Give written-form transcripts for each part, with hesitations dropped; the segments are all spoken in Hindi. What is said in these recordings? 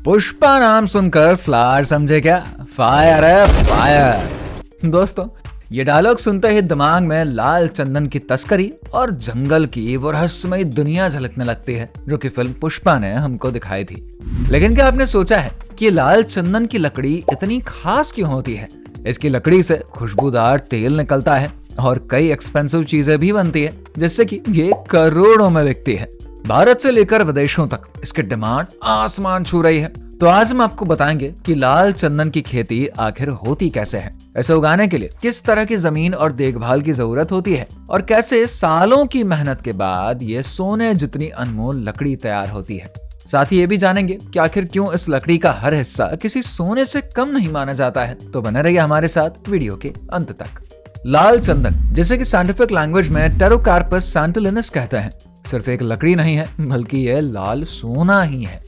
पुष्पा नाम सुनकर फ्लावर समझे क्या? फायर है फायर। दोस्तों, ये डायलॉग सुनते ही दिमाग में लाल चंदन की तस्करी और जंगल की वो रहस्यमयी दुनिया झलकने लगती है जो कि फिल्म पुष्पा ने हमको दिखाई थी। लेकिन क्या आपने सोचा है कि लाल चंदन की लकड़ी इतनी खास क्यों होती है? इसकी लकड़ी से खुशबूदार तेल निकलता है और कई एक्सपेंसिव चीजें भी बनती है, जिससे कि ये करोड़ों में बिकती है। भारत से लेकर विदेशों तक इसकी डिमांड आसमान छू रही है। तो आज हम आपको बताएंगे कि लाल चंदन की खेती आखिर होती कैसे है, इसे उगाने के लिए किस तरह की जमीन और देखभाल की जरूरत होती है और कैसे सालों की मेहनत के बाद ये सोने जितनी अनमोल लकड़ी तैयार होती है। साथ ही ये भी जानेंगे कि आखिर क्यों इस लकड़ी का हर हिस्सा किसी सोने से कम नहीं माना जाता है। तो बने रहिए हमारे साथ वीडियो के अंत तक। लाल चंदन, जैसे कि साइंटिफिक लैंग्वेज में टेरोकार्पस सैंटिलिनस कहते हैं, सिर्फ एक लकड़ी नहीं है बल्कि यह लाल सोना ही है।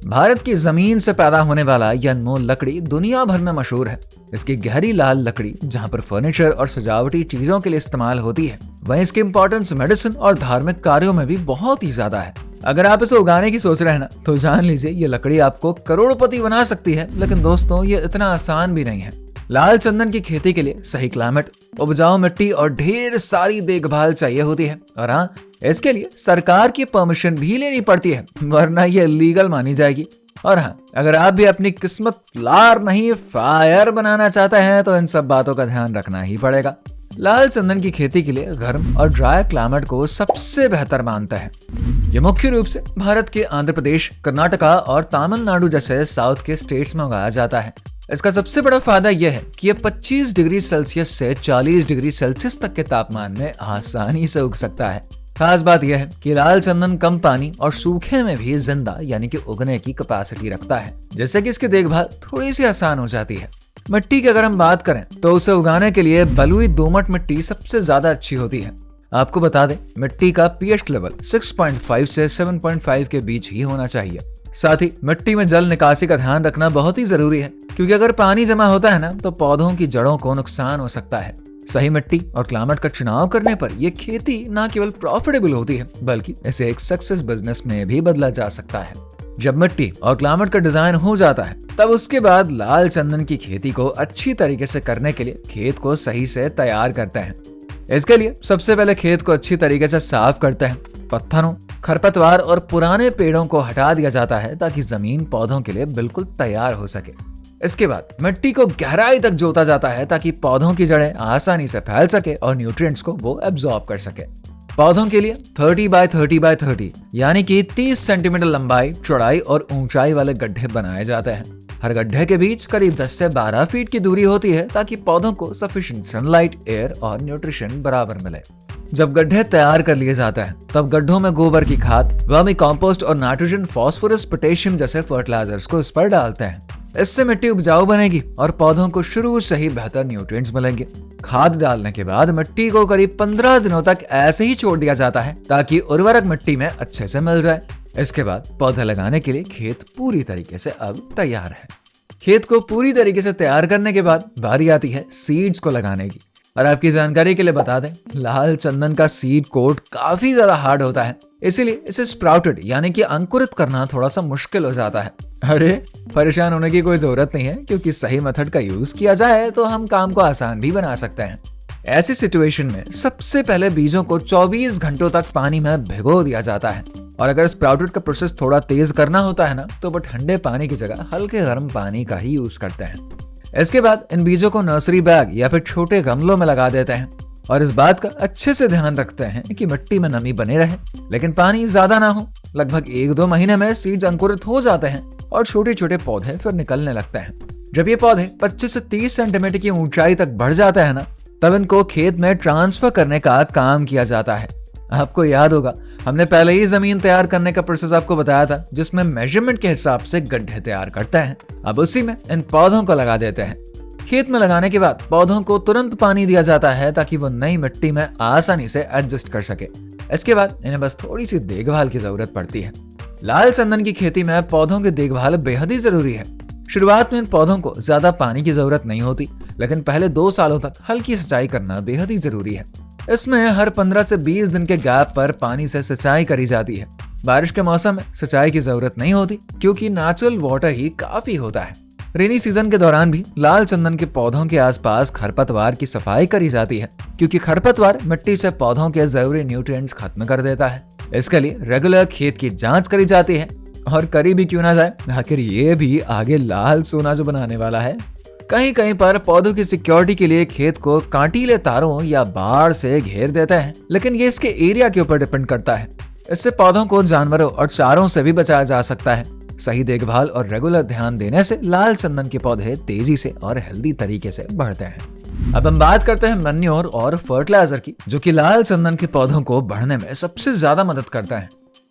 भारत की जमीन से पैदा होने वाला यह अनमोल लकड़ी दुनिया भर में मशहूर है। इसकी गहरी लाल लकड़ी जहां पर फर्नीचर और सजावटी चीजों के लिए इस्तेमाल होती है, वहीं इसकी इंपॉर्टेंस मेडिसिन और धार्मिक कार्यों में भी बहुत ही ज्यादा है। अगर आप इसे उगाने की सोच रहे हैं ना, तो जान लीजिए ये लकड़ी आपको करोड़पति बना सकती है। लेकिन दोस्तों, ये इतना आसान भी नहीं है। लाल चंदन की खेती के लिए सही क्लाइमेट, उपजाऊ मिट्टी और ढेर सारी देखभाल चाहिए होती है। और हाँ, इसके लिए सरकार की परमिशन भी लेनी पड़ती है, वरना ये लीगल मानी जाएगी। और हाँ, अगर आप भी अपनी किस्मत फ्लावर नहीं फायर बनाना चाहते हैं तो इन सब बातों का ध्यान रखना ही पड़ेगा। लाल चंदन की खेती के लिए गर्म और ड्राई क्लाइमेट को सबसे बेहतर मानता है। ये मुख्य रूप से भारत के आंध्र प्रदेश, कर्नाटका और तमिलनाडु जैसे साउथ के स्टेट्स में उगाया जाता है। इसका सबसे बड़ा फायदा यह है कि यह 25 डिग्री सेल्सियस से 40 डिग्री सेल्सियस तक के तापमान में आसानी से उग सकता है। खास बात यह है कि लाल चंदन कम पानी और सूखे में भी जिंदा यानी कि उगने की कैपेसिटी रखता है, जिससे कि इसकी देखभाल थोड़ी सी आसान हो जाती है। मिट्टी की अगर हम बात करें तो उसे उगाने के लिए बलुई दोमट मिट्टी सबसे ज्यादा अच्छी होती है। आपको बता दें, मिट्टी का पीएच लेवल 6.5 से 7.5 के बीच ही होना चाहिए। साथ ही मिट्टी में जल निकासी का ध्यान रखना बहुत ही जरूरी है, क्योंकि अगर पानी जमा होता है ना, तो पौधों की जड़ों को नुकसान हो सकता है। सही मिट्टी और क्लाइमेट का चुनाव करने पर यह खेती न केवल प्रॉफिटेबल होती है, बल्कि इसे एक सक्सेस बिजनेस में भी बदला जा सकता है। जब मिट्टी और क्लाइमेट का डिजाइन हो जाता है, तब उसके बाद लाल चंदन की खेती को अच्छी तरीके से करने के लिए खेत को सही से तैयार करते हैं। इसके लिए सबसे पहले खेत को अच्छी तरीके से साफ करते हैं। पत्थरों, खरपतवार और पुराने पेड़ों को हटा दिया जाता है ताकि जमीन पौधों के लिए बिल्कुल तैयार हो सके। इसके बाद मिट्टी को गहराई तक जोता जाता है ताकि पौधों की जड़ें आसानी से फैल सके और न्यूट्रिएंट्स को वो एब्जॉर्ब कर सके। पौधों के लिए 30 बाय 30 बाय 30 यानी कि 30 सेंटीमीटर लंबाई, चौड़ाई और ऊंचाई वाले गड्ढे बनाए जाते हैं। हर गड्ढे के बीच करीब 10 से 12 फीट की दूरी होती है ताकि पौधों को सफिशिएंट सनलाइट, एयर और न्यूट्रिशन बराबर मिले। जब गड्ढे तैयार कर लिए जाते हैं, तब गड्ढों में गोबर की खाद, वर्मी कंपोस्ट और नाइट्रोजन, फास्फोरस, पोटेशियम जैसे फर्टिलाइजर्स को इस पर डालते हैं। इससे मिट्टी उपजाऊ बनेगी और पौधों को शुरू से ही बेहतर न्यूट्रिएंट्स मिलेंगे। खाद डालने के बाद मिट्टी को करीब 15 दिनों तक ऐसे ही छोड़ दिया जाता है ताकि उर्वरक मिट्टी में अच्छे से मिल जाए। इसके बाद पौधे लगाने के लिए खेत पूरी तरीके से अब तैयार है। खेत को पूरी तरीके से तैयार करने के बाद बारी आती है सीड्स को लगाने की। और आपकी जानकारी के लिए बता दें, लाल चंदन का सीड कोट काफी ज्यादा हार्ड होता है, इसीलिए इसे स्प्राउटेड यानी कि अंकुरित करना थोड़ा सा मुश्किल हो जाता है। अरे, परेशान होने की कोई जरूरत नहीं है, क्योंकि सही मेथड का यूज किया जाए तो हम काम को आसान भी बना सकते हैं। ऐसी सिचुएशन में सबसे पहले बीजों को 24 घंटों तक पानी में भिगो दिया जाता है। और अगर स्प्राउटेड का प्रोसेस थोड़ा तेज करना होता है ना, तो वो ठंडे पानी की जगह हल्के गर्म पानी का ही यूज करते हैं। इसके बाद इन बीजों को नर्सरी बैग या फिर छोटे गमलों में लगा देते हैं और इस बात का अच्छे से ध्यान रखते हैं कि मिट्टी में नमी बने रहे, लेकिन पानी ज्यादा ना हो। लगभग 1-2 महीने में सीड्स अंकुरित हो जाते हैं और छोटे छोटे पौधे फिर निकलने लगते हैं। जब ये पौधे 25 से 30 सेंटीमीटर की ऊंचाई तक बढ़ जाते हैं ना, तब इनको खेत में ट्रांसफर करने का काम किया जाता है। आपको याद होगा, हमने पहले ही जमीन तैयार करने का प्रोसेस आपको बताया था, जिसमें मेजरमेंट के हिसाब से गड्ढे तैयार करते हैं। अब उसी में इन पौधों को लगा देते हैं। खेत में लगाने के बाद पौधों को तुरंत पानी दिया जाता है ताकि वो नई मिट्टी में आसानी से एडजस्ट कर सके। इसके बाद इन्हें बस थोड़ी सी देखभाल की जरूरत पड़ती है। लाल चंदन की खेती में पौधों की देखभाल बेहद ही जरूरी है। शुरुआत में इन पौधों को ज्यादा पानी की जरूरत नहीं होती, लेकिन पहले 2 सालों तक हल्की सिंचाई करना बेहद ही जरूरी है। इसमें हर 15 से 20 दिन के गैप पर पानी से सिंचाई करी जाती है। बारिश के मौसम में सिंचाई की जरूरत नहीं होती क्योंकि नेचुरल वाटर ही काफी होता है। रेनी सीजन के दौरान भी लाल चंदन के पौधों के आसपास खरपतवार की सफाई करी जाती है क्योंकि खरपतवार मिट्टी से पौधों के जरूरी न्यूट्रिएंट्स खत्म कर देता है। इसके लिए रेगुलर खेत की जांच करी जाती है, और करी भी क्यों ना जाए, आखिर ये भी आगे लाल सोना जो बनाने वाला है। कहीं कहीं पर पौधों की सिक्योरिटी के लिए खेत को कांटीले तारों या बाड़ से घेर देते हैं, लेकिन ये इसके एरिया के ऊपर डिपेंड करता है। इससे पौधों को जानवरों और चारों से भी बचाया जा सकता है। सही देखभाल और रेगुलर ध्यान देने से लाल चंदन के पौधे तेजी से और हेल्दी तरीके से बढ़ते हैं। अब हम बात करते हैं मैन्योर और फर्टिलाइजर की, जो कि लाल चंदन के पौधों को बढ़ने में सबसे ज्यादा मदद करता है।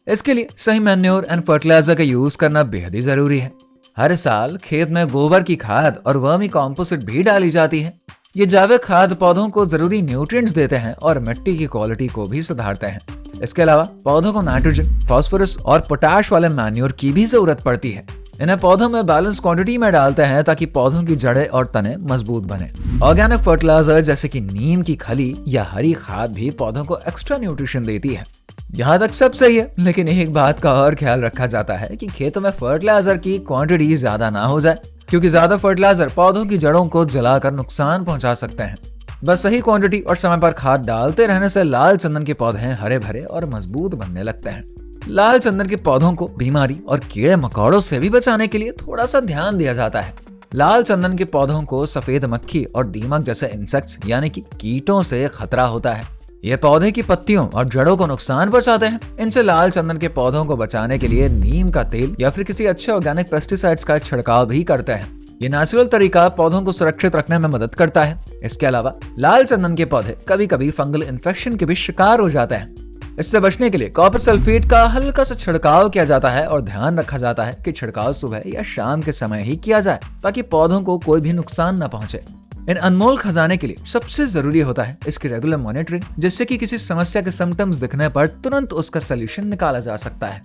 इसके लिए सही मैन्योर एंड फर्टिलाइजर का यूज करना बेहद ही जरूरी है। हर साल खेत में गोबर की खाद और वर्मी कॉम्पोजिट भी डाली जाती है। ये जैविक खाद पौधों को जरूरी न्यूट्रिएंट्स देते हैं और मिट्टी की क्वालिटी को भी सुधारते हैं। इसके अलावा पौधों को नाइट्रोजन, फास्फोरस और पोटाश वाले मैन्योर की भी जरूरत पड़ती है। इन्हें पौधों में बैलेंस क्वांटिटी में डालते हैं ताकि पौधों की जड़ें और तने मजबूत बने। ऑर्गेनिक फर्टिलाइजर जैसे कि नीम की खली या हरी खाद भी पौधों को एक्स्ट्रा न्यूट्रिशन देती है। यहाँ तक सब सही है, लेकिन एक बात का और ख्याल रखा जाता है कि खेतों में फर्टिलाइजर की क्वांटिटी ज्यादा ना हो जाए, क्योंकि ज्यादा फर्टिलाइजर पौधों की जड़ों को जलाकर नुकसान पहुंचा सकते हैं। बस सही क्वांटिटी और समय पर खाद डालते रहने से लाल चंदन के पौधे हरे भरे और मजबूत बनने लगते हैं। लाल चंदन के पौधों को बीमारी और कीड़े मकोड़ों से भी बचाने के लिए थोड़ा सा ध्यान दिया जाता है। लाल चंदन के पौधों को सफेद मक्खी और दीमक जैसे इंसेक्ट्स यानी कि कीटों से खतरा होता है। ये पौधे की पत्तियों और जड़ों को नुकसान पहुंचाते हैं। इनसे लाल चंदन के पौधों को बचाने के लिए नीम का तेल या फिर किसी अच्छे ऑर्गेनिक पेस्टिसाइड्स का छिड़काव भी करते हैं। ये नेचुरल तरीका पौधों को सुरक्षित रखने में मदद करता है। इसके अलावा लाल चंदन के पौधे कभी कभी फंगल इन्फेक्शन के भी शिकार हो जाते हैं। इससे बचने के लिए कॉपर सल्फेट का हल्का सा छिड़काव किया जाता है और ध्यान रखा जाता है कि छिड़काव सुबह या शाम के समय ही किया जाए ताकि पौधों को कोई भी नुकसान न पहुंचे। इन अनमोल खजाने के लिए सबसे जरूरी होता है इसकी रेगुलर मॉनिटरिंग, जिससे कि किसी समस्या के सिम्टम्स दिखने पर तुरंत उसका सोल्यूशन निकाला जा सकता है।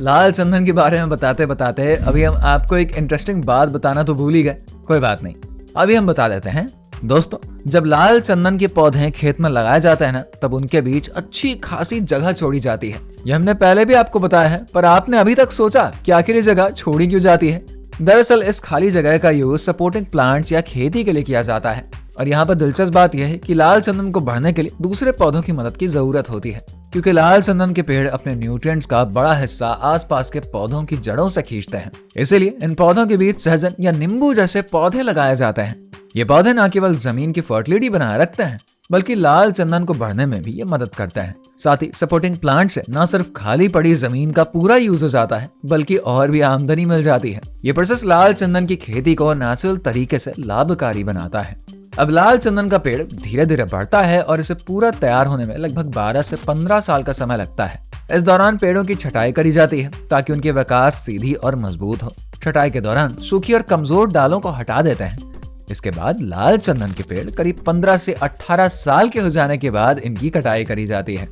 लाल चंदन के बारे में बताते बताते अभी हम आपको एक इंटरेस्टिंग बात बताना तो भूल ही गए। कोई बात नहीं, अभी हम बता देते हैं। दोस्तों, जब लाल चंदन के पौधे खेत में लगाए जाते हैं ना, तब उनके बीच अच्छी खासी जगह छोड़ी जाती है। ये हमने पहले भी आपको बताया है, पर आपने अभी तक सोचा कि आखिर ये जगह छोड़ी क्यों जाती है। दरअसल इस खाली जगह का यूज सपोर्टिंग प्लांट्स या खेती के लिए किया जाता है। और यहाँ पर दिलचस्प बात यह है कि लाल चंदन को बढ़ने के लिए दूसरे पौधों की मदद की जरूरत होती है, क्योंकि लाल चंदन के पेड़ अपने न्यूट्रिएंट्स का बड़ा हिस्सा आसपास के पौधों की जड़ों से खींचते हैं। इसीलिए इन पौधों के बीच सहजन या नींबू जैसे पौधे लगाए जाते हैं। ये पौधे न केवल जमीन की फर्टिलिटी बनाए रखते हैं, बल्कि लाल चंदन को बढ़ने में भी ये मदद करते हैं। साथ ही सपोर्टिंग प्लांट से न सिर्फ खाली पड़ी जमीन का पूरा यूज हो जाता है, बल्कि और भी आमदनी मिल जाती है। ये प्रोसेस लाल चंदन की खेती को नेचुरल तरीके से लाभकारी बनाता है। अब लाल चंदन का पेड़ धीरे धीरे बढ़ता है और इसे पूरा तैयार होने में लगभग 12 से 15 साल का समय लगता है। इस दौरान पेड़ों की छटाई करी जाती है ताकि उनकी विकास सीधी और मजबूत हो। छटाई के दौरान सूखी और कमजोर डालों को हटा देते हैं। इसके बाद लाल चंदन के पेड़ करीब 15 से 18 साल के हो जाने के बाद इनकी कटाई करी जाती है।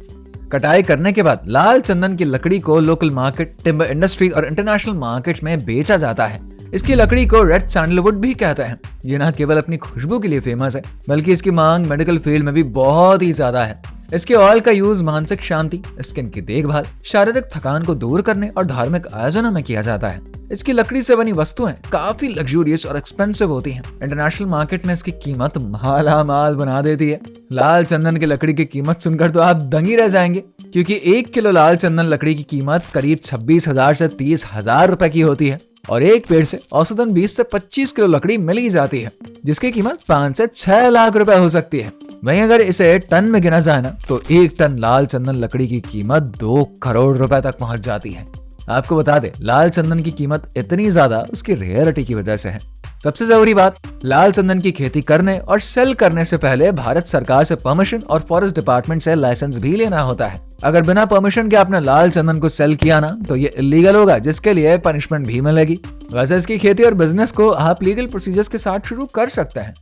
कटाई करने के बाद लाल चंदन की लकड़ी को लोकल मार्केट, टिम्बर इंडस्ट्री और इंटरनेशनल मार्केट्स में बेचा जाता है। इसकी लकड़ी को रेड सैंडलवुड भी कहते हैं। ये न केवल अपनी खुशबू के लिए फेमस है, बल्कि इसकी मांग मेडिकल फील्ड में भी बहुत ही ज्यादा है। इसके ऑयल का यूज मानसिक शांति, स्किन की देखभाल, शारीरिक थकान को दूर करने और धार्मिक आयोजनों में किया जाता है। इसकी लकड़ी से बनी वस्तुएं काफी लग्जूरियस और एक्सपेंसिव होती हैं। इंटरनेशनल मार्केट में इसकी कीमत माला माल बना देती है। लाल चंदन की लकड़ी की कीमत सुनकर तो आप दंगी रह जाएंगे, क्योंकि 1 किलो लाल चंदन लकड़ी की कीमत करीब 26,000 से 30,000 रुपए की होती है और एक पेड़ से औसतन 20 से 25 किलो लकड़ी मिल ही जाती है, जिसकी कीमत 5 से 6 लाख रुपए हो सकती है। वहीं अगर इसे टन में गिना जाए ना, तो 1 टन लाल चंदन लकड़ी की कीमत 2 करोड़ रुपए तक पहुंच जाती है। आपको बता दे, लाल चंदन की कीमत इतनी ज्यादा उसकी रेयरिटी की वजह से है। सबसे जरूरी बात, लाल चंदन की खेती करने और सेल करने से पहले भारत सरकार से परमिशन और फॉरेस्ट डिपार्टमेंट से लाइसेंस भी लेना होता है। अगर बिना परमिशन के आपने लाल चंदन को सेल किया ना, तो ये इलीगल होगा, जिसके लिए पनिशमेंट भी मिलेगी। वैसे इसकी खेती और बिजनेस को आप लीगल प्रोसीजर्स के साथ शुरू कर सकते हैं।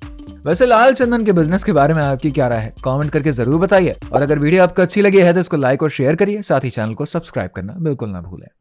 वैसे लाल चंदन के बिजनेस के बारे में आपकी क्या राय है, कमेंट करके जरूर बताइए। और अगर वीडियो आपको अच्छी लगी है तो इसको लाइक और शेयर करिए, साथ ही चैनल को सब्सक्राइब करना बिल्कुल ना भूलें।